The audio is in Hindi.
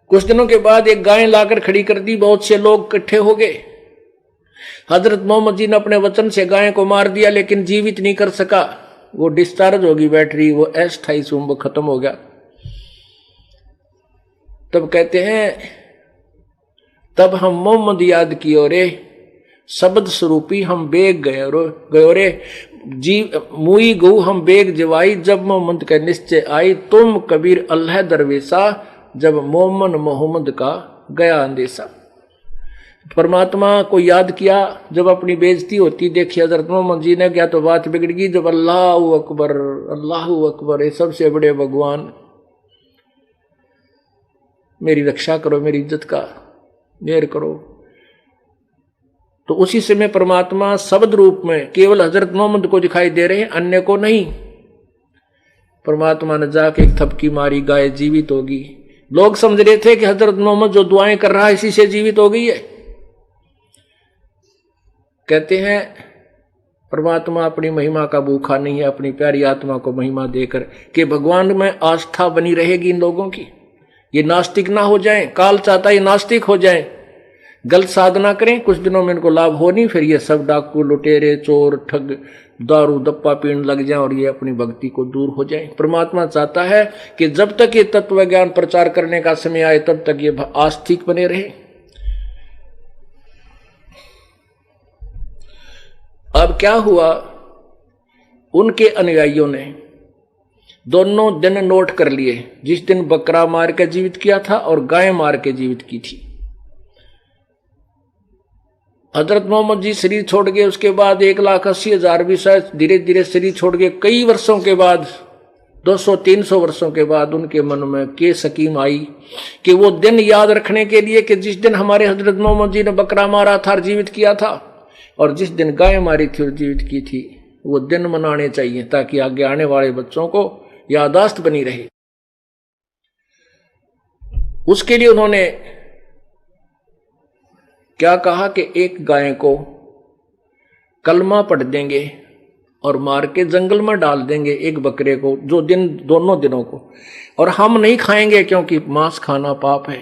कुछ दिनों के बाद एक गाय लाकर खड़ी कर दी, बहुत से लोग इकट्ठे हो गए। हजरत मोहम्मद जी ने अपने वचन से गाय को मार दिया, लेकिन जीवित नहीं कर सका। वो डिस्चार्ज होगी बैटरी, वो अस्थायी चुंबक खत्म हो गया। तब कहते हैं तब हम मोहम्मद याद कियो रे, शब्द स्वरूपी हम बेग गयो रे, जी मुई गऊ हम बेग जवाई, जब मोहम्मद का निश्चय आई, तुम कबीर अल्लाह दरवेशा, जब मोहम्मद का गया अंदेशा। परमात्मा को याद किया, जब अपनी बेइज्जती होती देखी हजरत मोहम्मद जी ने, क्या तो बात बिगड़ गई। जब अल्लाहू अकबर, ये सबसे बड़े भगवान, मेरी रक्षा करो, मेरी इज्जत का मेहर करो। तो उसी समय परमात्मा शब्द रूप में केवल हजरत मोहम्मद को दिखाई दे रहे हैं, अन्य को नहीं। परमात्मा ने जाके एक थपकी मारी, गाय जीवित होगी। लोग समझ रहे थे कि हजरत मोहम्मद जो दुआएं कर रहा है इसी से जीवित हो गई है। कहते हैं परमात्मा अपनी महिमा का भूखा नहीं है, अपनी प्यारी आत्मा को महिमा देकर कि भगवान में आस्था बनी रहेगी इन लोगों की, ये नास्तिक ना हो जाएं। काल चाहता है ये नास्तिक हो जाएं, गलत साधना करें, कुछ दिनों में इनको लाभ हो नहीं, फिर ये सब डाकू लुटेरे चोर ठग दारू दप्पा पीने लग जाएं और ये अपनी भक्ति को दूर हो जाएं। परमात्मा चाहता है कि जब तक ये तत्व ज्ञान प्रचार करने का समय आए तब तक ये आस्तिक बने रहे। अब क्या हुआ, उनके अनुयायियों ने दोनों दिन नोट कर लिए, जिस दिन बकरा मार के जीवित किया था और गाय मार के जीवित की थी। हजरत मोहम्मद जी शरीर छोड़ गए, उसके बाद 1,80,000 भी शायद धीरे धीरे शरीर छोड़ गए। कई वर्षों के बाद, 200-300 वर्षों के बाद उनके मन में के सकीम आई कि वो दिन याद रखने के लिए कि जिस दिन हमारे हजरत मोहम्मद जी ने बकरा मारा था और जीवित किया था, और जिस दिन गाय मारी थी और जीवित की थी, वो दिन मनाने चाहिए ताकि आगे आने वाले बच्चों को यादाश्त बनी रहे। उसके लिए उन्होंने क्या कहा कि एक गाय को कलमा पढ़ देंगे और मार के जंगल में डाल देंगे, एक बकरे को जो दिन दोनों दिनों को, और हम नहीं खाएंगे क्योंकि मांस खाना पाप है।